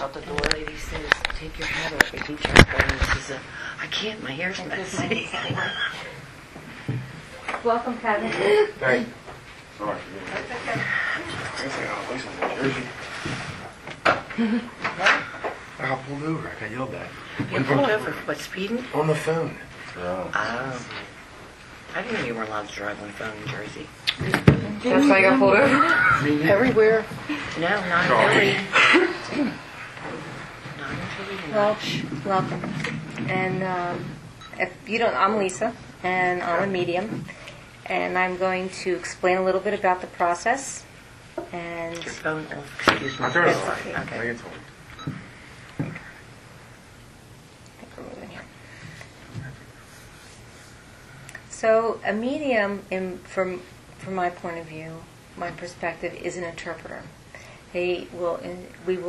out the door. The lady says, take your hat off. Be careful. And she says, I can't. My hair's messy. Welcome, Kevin. Hey. Sorry. I pulled over. I got yelled at. You pulled over for what, speeding? On the phone. Oh. I didn't know you were allowed to drive on the phone in Jersey. That's why I got pulled over? Everywhere. No, not in Philly. Not in Philly. Well, welcome. And if you don't, I'm Lisa, and I'm a medium. And I'm going to explain a little bit about the process. And Your phone off. Excuse me. I'll turn it That's off. fine. I Okay. get told. so a medium, from my point of view, my perspective, is an interpreter. We will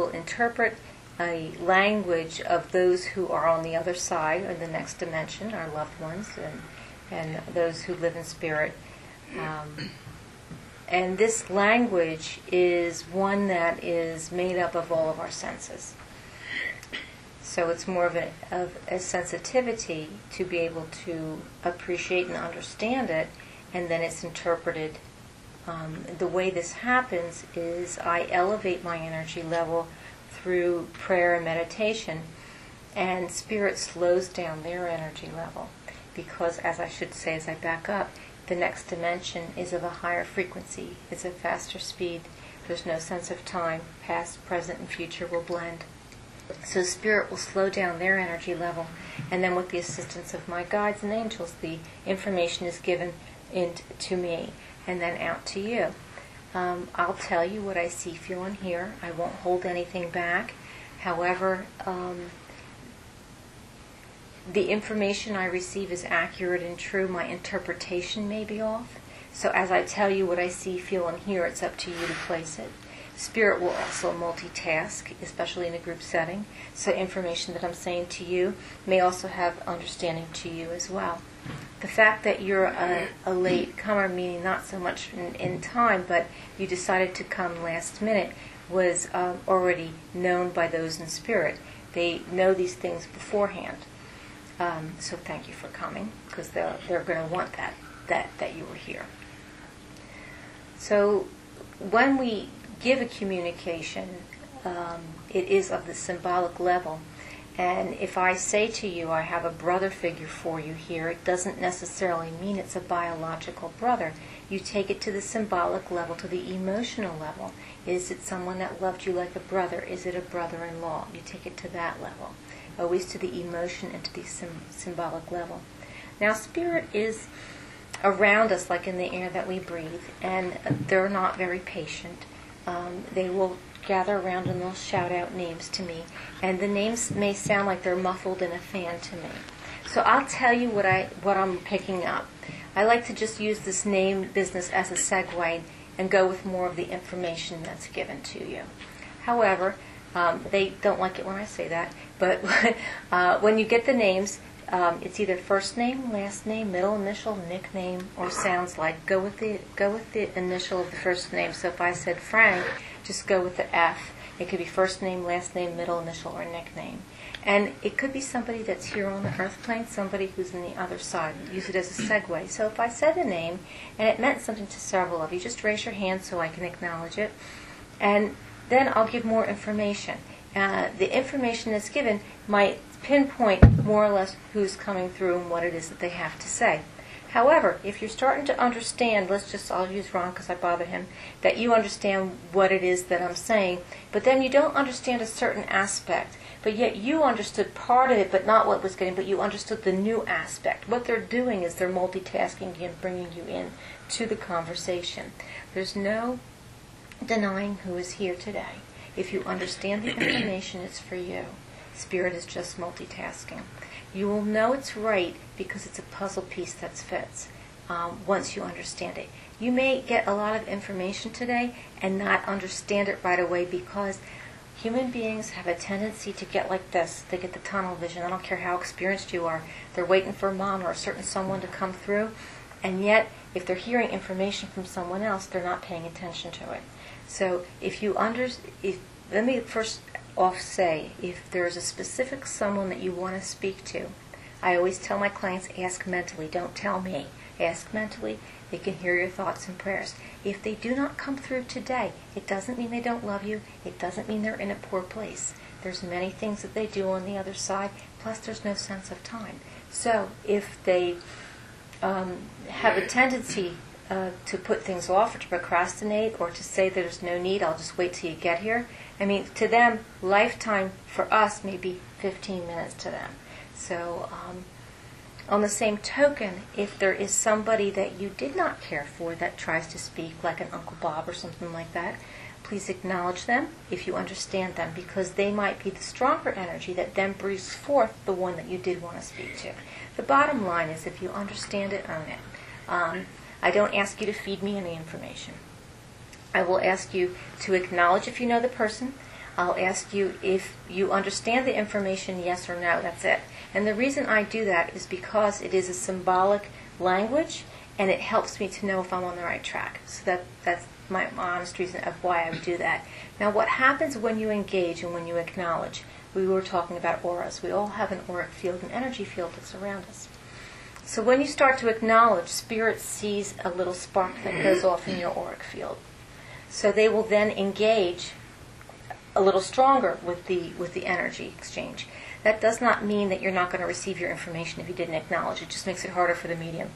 interpret a language of those who are on the other side, or the next dimension, our loved ones, and those who live in spirit. And this language is one that is made up of all of our senses. So it's more of a sensitivity to be able to appreciate and understand it, and then it's interpreted. The way this happens is I elevate my energy level through prayer and meditation, and Spirit slows down their energy level. Because, as I should say as I back up, the next dimension is of a higher frequency. It's a faster speed. There's no sense of time. Past, present, and future will blend. So Spirit will slow down their energy level, and then with the assistance of my guides and angels, the information is given to me and then out to you. I'll tell you what I see, feel, and hear. I won't hold anything back. However, the information I receive is accurate and true. My interpretation may be off. So as I tell you what I see, feel, and hear, it's up to you to place it. Spirit will also multitask, especially in a group setting. So information that I'm saying to you may also have understanding to you as well. The fact that you're a late comer, meaning not so much in time, but you decided to come last minute, was already known by those in spirit. They know these things beforehand. So thank you for coming, because they're going to want that you were here. So when we give a communication, it is of the symbolic level. And if I say to you, I have a brother figure for you here, it doesn't necessarily mean it's a biological brother. You take it to the symbolic level, to the emotional level. Is it someone that loved you like a brother? Is it a brother-in-law? You take it to that level. Always to the emotion and to the symbolic level. Now, Spirit is around us like in the air that we breathe, and they're not very patient. They will gather around and they'll shout out names to me, and the names may sound like they're muffled in a fan to me. So I'll tell you what I'm picking up. I like to just use this name business as a segue and go with more of the information that's given to you. However, they don't like it when I say that, but when you get the names, it's either first name, last name, middle initial, nickname, or sounds like. Go with the initial of the first name. So if I said Frank, just go with the F. It could be first name, last name, middle initial, or nickname. And it could be somebody that's here on the earth plane, somebody who's on the other side. Use it as a segue. So if I said a name and it meant something to several of you, just raise your hand so I can acknowledge it. And then I'll give more information. The information that's given might pinpoint more or less who's coming through and what it is that they have to say. However, if you're starting to understand, I'll use Ron because I bother him, that you understand what it is that I'm saying, but then you don't understand a certain aspect, but yet you understood part of it, but not what was getting, but you understood the new aspect. What they're doing is they're multitasking and bringing you in to the conversation. There's no denying who is here today. If you understand the information, it's for you. Spirit is just multitasking. You will know it's right because it's a puzzle piece that fits once you understand it. You may get a lot of information today and not understand it right away because human beings have a tendency to get like this. They get the tunnel vision. I don't care how experienced you are. They're waiting for a mom or a certain someone to come through, and yet if they're hearing information from someone else, they're not paying attention to it. So if let me first off say, if there's a specific someone that you want to speak to, I always tell my clients, ask mentally, don't tell me. Ask mentally. They can hear your thoughts and prayers. If they do not come through today, it doesn't mean they don't love you. It doesn't mean they're in a poor place. There's many things that they do on the other side, plus there's no sense of time. So if they have a tendency to put things off or to procrastinate or to say there's no need, I'll just wait till you get here. I mean, to them, lifetime for us may be 15 minutes to them. So on the same token, if there is somebody that you did not care for that tries to speak, like an Uncle Bob or something like that, please acknowledge them if you understand them, because they might be the stronger energy that then breathes forth the one that you did want to speak to. The bottom line is, if you understand it, own it. I don't ask you to feed me any information. I will ask you to acknowledge if you know the person. I'll ask you if you understand the information, yes or no. That's it. And the reason I do that is because it is a symbolic language, and it helps me to know if I'm on the right track. So that's my honest reason of why I would do that. Now, what happens when you engage and when you acknowledge? We were talking about auras. We all have an auric field, an energy field that's around us. So when you start to acknowledge, Spirit sees a little spark that goes off in your auric field. So they will then engage a little stronger with the energy exchange. That does not mean that you're not going to receive your information if you didn't acknowledge. It just makes it harder for the medium.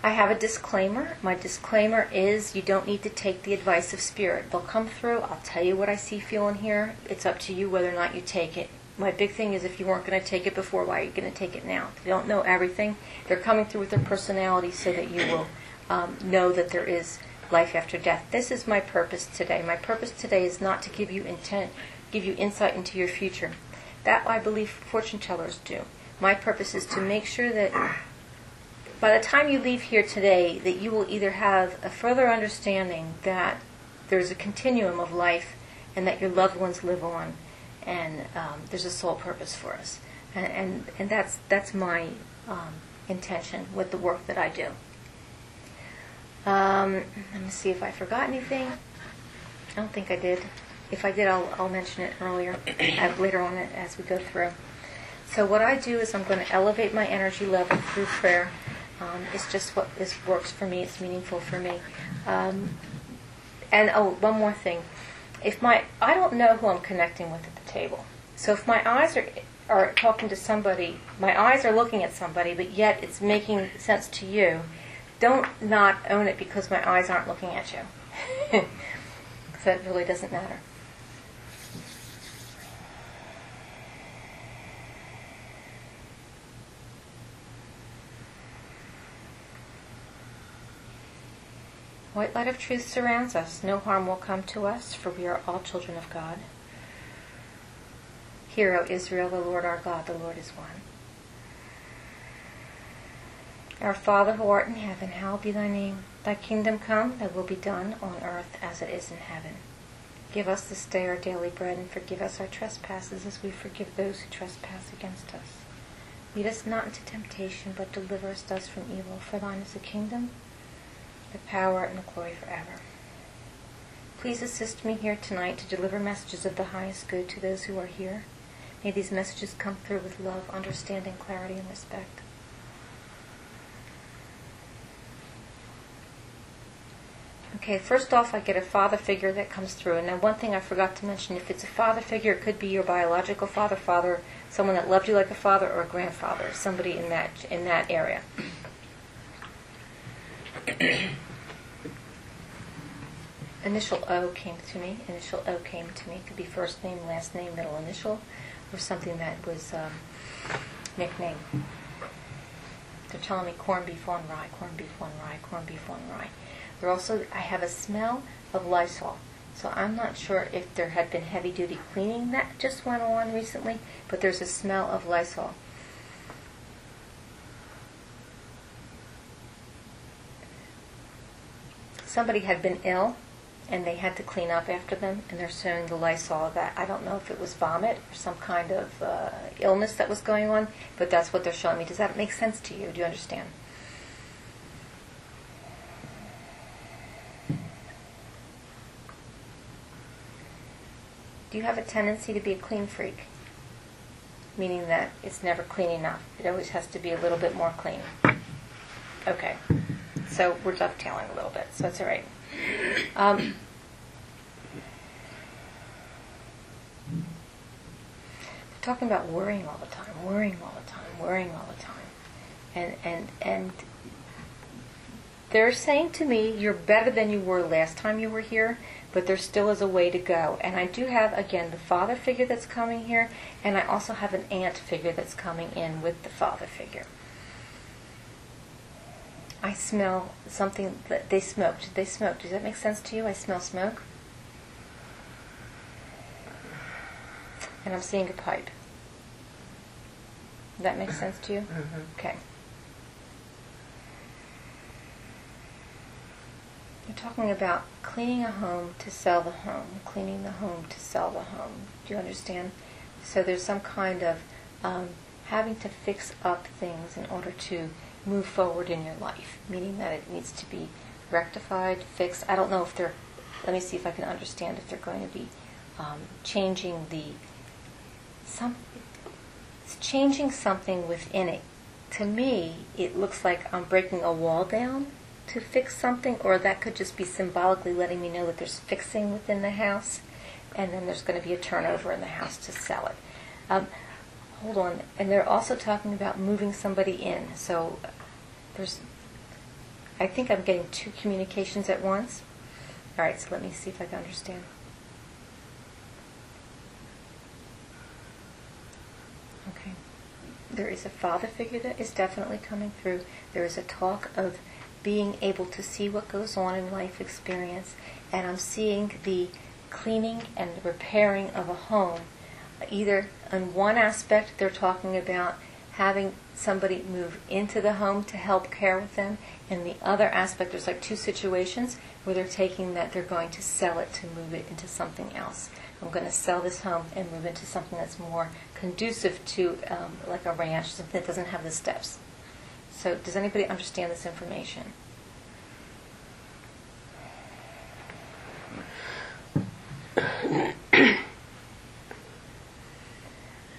I have a disclaimer. My disclaimer is you don't need to take the advice of Spirit. They'll come through. I'll tell you what I see, feel, and hear. It's up to you whether or not you take it. My big thing is, if you weren't going to take it before, why are you going to take it now? They don't know everything. They're coming through with their personality so that you will know that there is life after death. This is my purpose today. My purpose today is not to give you insight into your future. That I believe fortune tellers do. My purpose is to make sure that by the time you leave here today, that you will either have a further understanding that there's a continuum of life and that your loved ones live on, and there's a soul purpose for us. And that's my intention with the work that I do. Let me see if I forgot anything. I don't think I did. If I did, I'll mention it later on as we go through. So what I do is I'm going to elevate my energy level through prayer. It's just what this works for me. It's meaningful for me. One more thing. I don't know who I'm connecting with at the table. So if my eyes are talking to somebody, my eyes are looking at somebody, but yet it's making sense to you, don't not own it because my eyes aren't looking at you. Because that really doesn't matter. White light of truth surrounds us. No harm will come to us, for we are all children of God. Hear, O Israel, the Lord our God, the Lord is one. Our Father who art in heaven, hallowed be thy name. Thy kingdom come, thy will be done on earth as it is in heaven. Give us this day our daily bread, and forgive us our trespasses as we forgive those who trespass against us. Lead us not into temptation, but deliver us thus from evil. For thine is the kingdom, the power, and the glory forever. Please assist me here tonight to deliver messages of the highest good to those who are here. May these messages come through with love, understanding, clarity, and respect. Okay, first off, I get a father figure that comes through. And now one thing I forgot to mention, if it's a father figure, it could be your biological father, someone that loved you like a father, or a grandfather, somebody in that area. Initial O came to me. It could be first name, last name, middle initial, or something that was nickname. They're telling me corned beef on rye, corned beef on rye, corned beef on rye. I have a smell of Lysol. So I'm not sure if there had been heavy-duty cleaning that just went on recently, but there's a smell of Lysol. Somebody had been ill, and they had to clean up after them, and they're showing the Lysol that I don't know if it was vomit or some kind of illness that was going on, but that's what they're showing me. Does that make sense to you? Do you understand? Do you have a tendency to be a clean freak? Meaning that it's never clean enough. It always has to be a little bit more clean. Okay. So we're dovetailing a little bit, so that's all right. They're talking about worrying all the time, worrying all the time, worrying all the time. And they're saying to me, you're better than you were last time you were here, but there still is a way to go. And I do have, again, the father figure that's coming here, and I also have an aunt figure that's coming in with the father figure. I smell something that they smoked. They smoked. Does that make sense to you? I smell smoke. And I'm seeing a pipe. Does that make sense to you? Mm-hmm. Okay. You're talking about cleaning a home to sell the home, cleaning the home to sell the home. Do you understand? So there's some kind of having to fix up things in order to move forward in your life, meaning that it needs to be rectified, fixed. I don't know if they're, let me see if I can understand if they're going to be changing changing something within it. To me, it looks like I'm breaking a wall down to fix something, or that could just be symbolically letting me know that there's fixing within the house, and then there's going to be a turnover in the house to sell it. Hold on. And they're also talking about moving somebody in. So I think I'm getting two communications at once. All right, so let me see if I can understand. Okay. There is a father figure that is definitely coming through. There is a talk of being able to see what goes on in life experience, and I'm seeing the cleaning and repairing of a home. Either in one aspect they're talking about having somebody move into the home to help care with them, and the other aspect there's like two situations where they're taking that they're going to sell it to move it into something else. I'm going to sell this home and move into something that's more conducive to like a ranch, something that doesn't have the steps. So does anybody understand this information?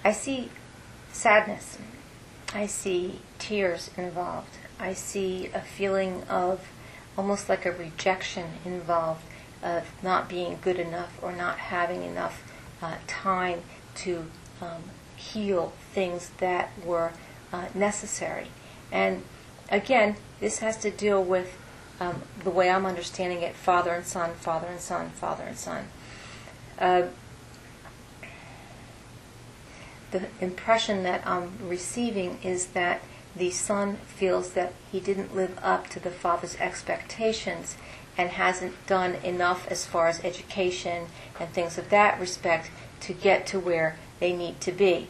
I see sadness. I see tears involved. I see a feeling of almost like a rejection involved, of not being good enough or not having enough time to heal things that were necessary. And again, this has to deal with the way I'm understanding it, father and son, father and son, father and son. The impression that I'm receiving is that the son feels that he didn't live up to the father's expectations and hasn't done enough as far as education and things of that respect to get to where they need to be.